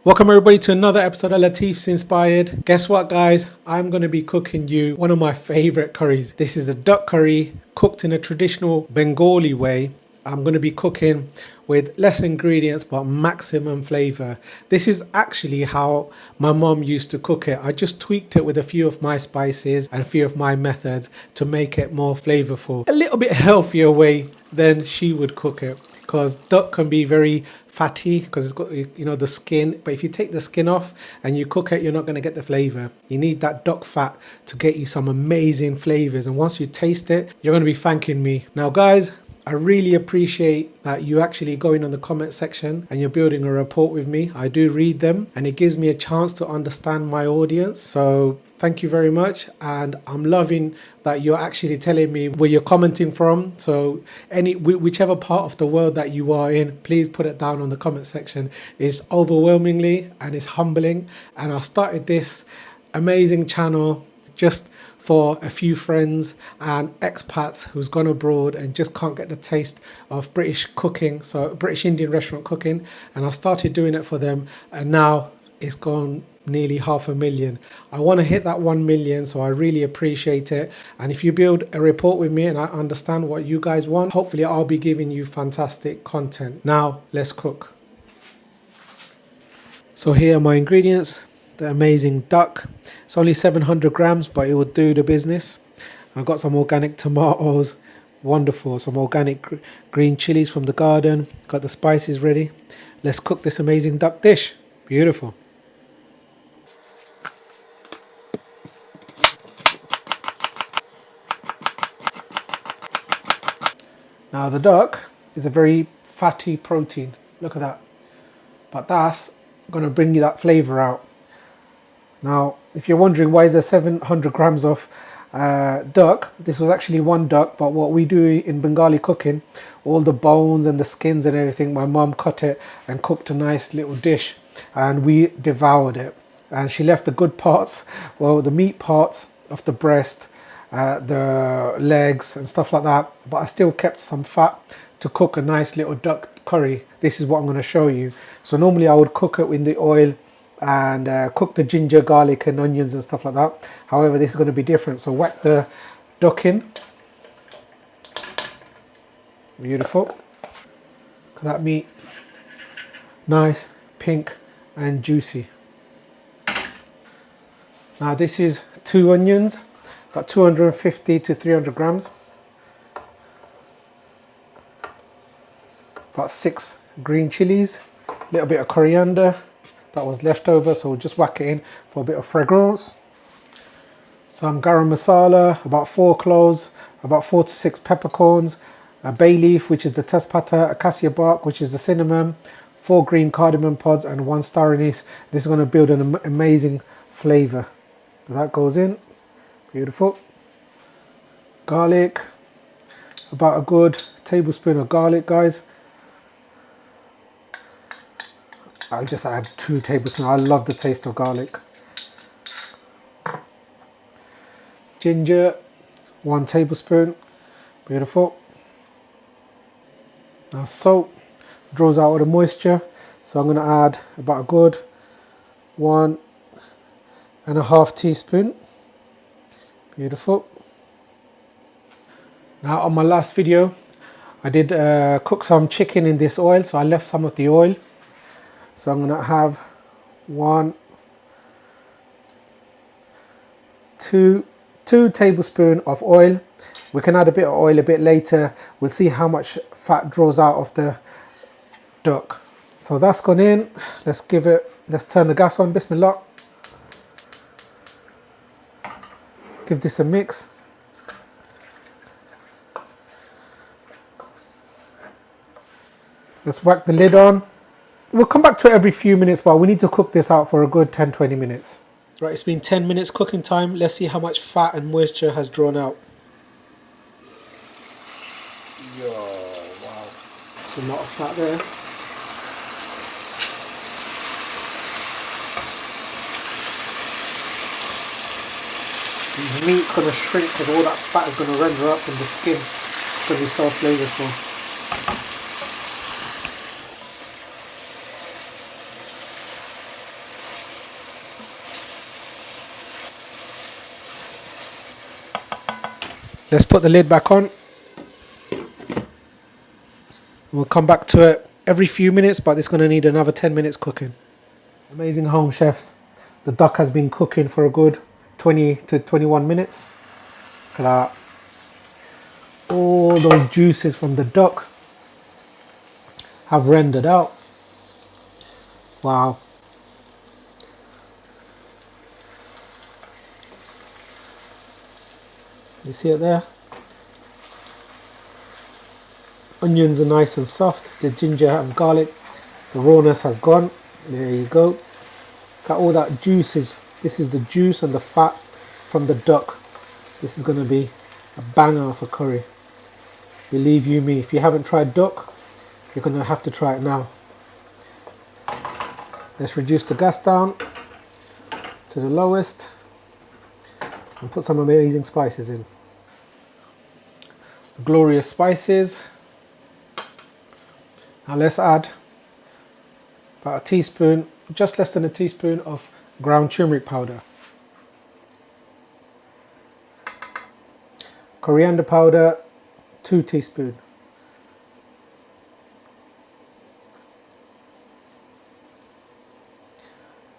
Welcome everybody to another episode of Latifsinspired. Guess what, guys? I'm going to be cooking you one of my favorite curries. This is a duck curry cooked in a traditional Bengali way. I'm going to be cooking with less ingredients but maximum flavor. This is actually how my mom used to cook it. I just tweaked it with a few of my spices and a few of my methods to make it more flavorful. A little bit healthier way than she would cook it, because duck can be very fatty because it's got, you know, the skin. But if you take the skin off and you cook it, you're not going to get the flavor. You need that duck fat to get you some amazing flavors. And once you taste it, you're going to be thanking me. Now, guys, I really appreciate that you actually go in on the comment section and you're building a rapport with me. I do read them and it gives me a chance to understand my audience. So thank you very much. And I'm loving that you're actually telling me where you're commenting from. So whichever part of the world that you are in, please put it down on the comment section. It's overwhelmingly and it's humbling. And I started this amazing channel just for a few friends and expats who's gone abroad and just can't get the taste of British cooking, so British Indian restaurant cooking, and I started doing it for them, and now it's gone nearly 500,000. I want to hit that 1 million, so I really appreciate it. And if you build a rapport with me and I understand what you guys want, hopefully I'll be giving you fantastic content. Now let's cook. So here are my ingredients. The amazing duck. It's only 700 grams, but it will do the business. I've got some organic tomatoes, wonderful. Some organic green chilies from the garden. Got the spices ready. Let's cook this amazing duck dish. Beautiful. Now the duck is a very fatty protein. Look at that. But that's going to bring you that flavor out. Now, if you're wondering why is there 700 grams of duck, this was actually one duck, but what we do in Bengali cooking, all the bones and the skins and everything, my mom cut it and cooked a nice little dish and we devoured it. And she left the good parts, well, the meat parts of the breast, the legs and stuff like that, but I still kept some fat to cook a nice little duck curry. This is what I'm going to show you. So normally I would cook it in the oil and cook the ginger, garlic and onions and stuff like that. However, this is going to be different. So whack the duck in. Beautiful. Look at that meat. Nice, pink and juicy. Now this is 2 onions, about 250 to 300 grams. About 6 green chilies, a little bit of coriander. That was left over, so we'll just whack it in for a bit of fragrance. Some garam masala, about 4 cloves, about 4 to 6 peppercorns, a bay leaf, which is the tezpata, acacia bark, which is the cinnamon, 4 green cardamom pods, and 1 star anise. This is going to build an amazing flavor. That goes in. Beautiful. Garlic, about a good tablespoon of garlic, guys. I'll just add 2 tablespoons. I love the taste of garlic. Ginger, 1 tablespoon. Beautiful. Now salt draws out all the moisture, so I'm going to add about a good 1.5 teaspoon. Beautiful. Now on my last video, I did cook some chicken in this oil, so I left some of the oil. So I'm going to have 2 tablespoons of oil. We can add a bit of oil a bit later. We'll see how much fat draws out of the duck. So that's gone in. Let's turn the gas on. Bismillah. Give this a mix. Let's whack the lid on. We'll come back to it every few minutes, but we need to cook this out for a good 10-20 minutes. Right, it's been 10 minutes cooking time. Let's see how much fat and moisture has drawn out. Yo, wow. There's a lot of fat there. The meat's going to shrink because all that fat is going to render up in the skin. It's going to be so flavorful. Let's put the lid back on. We'll come back to it every few minutes, but it's going to need another 10 minutes cooking. Amazing home chefs. The duck has been cooking for a good 20 to 21 minutes. Look at that. All those juices from the duck have rendered out. Wow. You see it there? Onions are nice and soft. The ginger and garlic, the rawness has gone. There you go. Got all that juices. This is the juice and the fat from the duck. This is going to be a banger of a curry. Believe you me, if you haven't tried duck, you're going to have to try it now. Let's reduce the gas down to the lowest and put some amazing spices in. The glorious spices. Now let's add about a teaspoon, just less than a teaspoon of ground turmeric powder. Coriander powder, 2 teaspoons.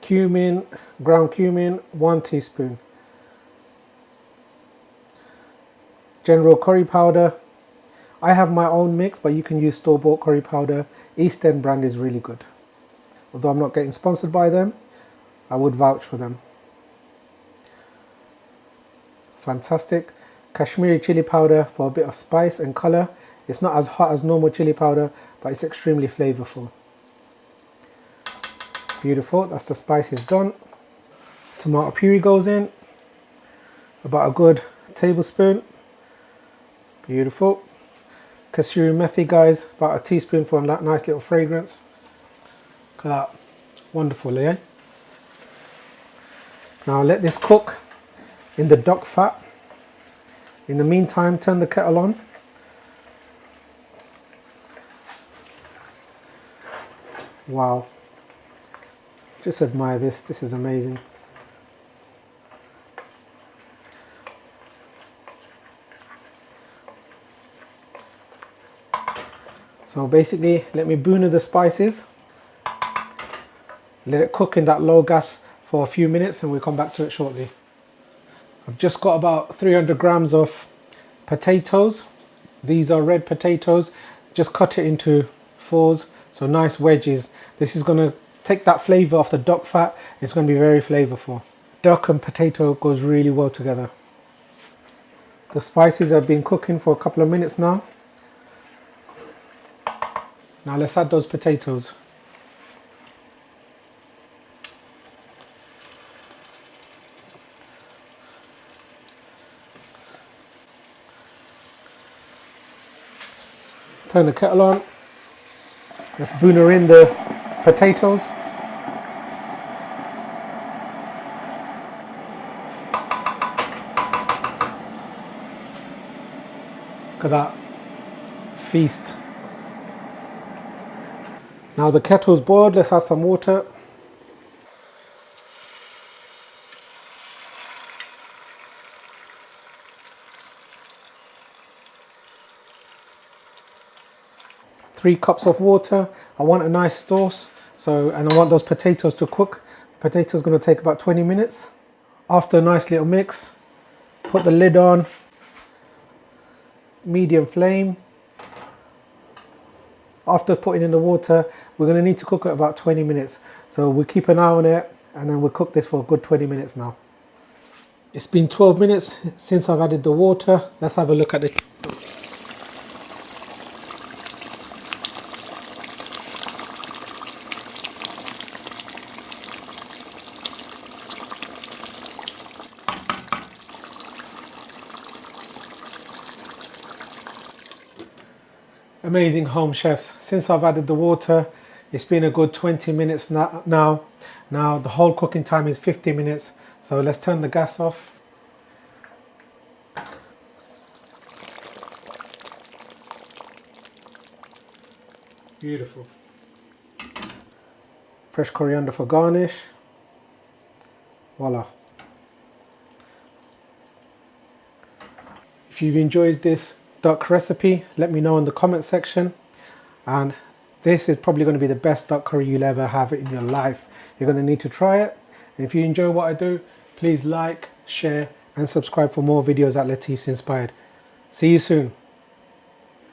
Cumin, ground cumin, 1 teaspoon. General curry powder. I have my own mix, but you can use store-bought curry powder. East End brand is really good. Although I'm not getting sponsored by them, I would vouch for them. Fantastic. Kashmiri chili powder for a bit of spice and color. It's not as hot as normal chili powder, but it's extremely flavorful. Beautiful, that's the spices done. Tomato puree goes in, about a good tablespoon. Beautiful. Kasuri methi, guys, about a teaspoon for a nice little fragrance. Look at that, wonderful, eh? Now let this cook in the duck fat. In the meantime, turn the kettle on. Wow, just admire this, this is amazing. So basically, let me booner the spices. Let it cook in that low gas for a few minutes and we'll come back to it shortly. I've just got about 300 grams of potatoes. These are red potatoes. Just cut it into 4s, so nice wedges. This is going to take that flavor off the duck fat. It's going to be very flavorful. Duck and potato goes really well together. The spices have been cooking for a couple of minutes now. Now let's add those potatoes. Turn the kettle on. Let's booner in the potatoes. Look at that feast. Now the kettle's boiled, let's add some water. Three cups of water. I want a nice sauce, and I want those potatoes to cook. Potatoes going to take about 20 minutes. After a nice little mix, put the lid on, medium flame. After putting in the water, we're going to need to cook it about 20 minutes. So we'll keep an eye on it and then we'll cook this for a good 20 minutes now. It's been 12 minutes since I've added the water. Let's have a look at it. Amazing home chefs. Since I've added the water, it's been a good 20 minutes now. Now the whole cooking time is 50 minutes. So let's turn the gas off. Beautiful. Fresh coriander for garnish. Voila. If you've enjoyed this duck recipe, let me know in the comment section. And this is probably going to be the best duck curry you'll ever have in your life. You're going to need to try it. If you enjoy what I do, please like, share and subscribe for more videos at Latifsinspired. See you soon.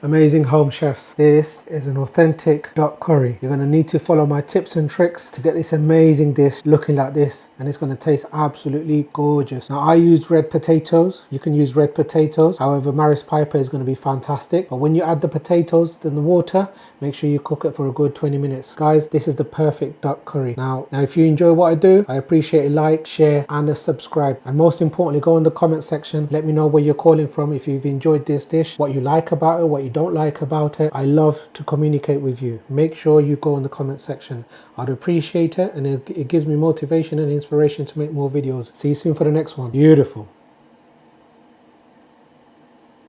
Amazing home chefs, this is an authentic duck curry. You're going to need to follow my tips and tricks to get this amazing dish looking like this, and it's going to taste absolutely gorgeous. Now I used red potatoes. You can use red potatoes, however Maris Piper is going to be fantastic. But when you add the potatoes in the water, make sure you cook it for a good 20 minutes. Guys, this is the perfect duck curry. Now if you enjoy what I do, I appreciate a like, share and a subscribe. And most importantly, go in the comment section, let me know where you're calling from, if you've enjoyed this dish, what you like about it, what you don't like about it. I love to communicate with you. Make sure you go in the comment section. I'd appreciate it, and it gives me motivation and inspiration to make more videos. See you soon for the next one. Beautiful.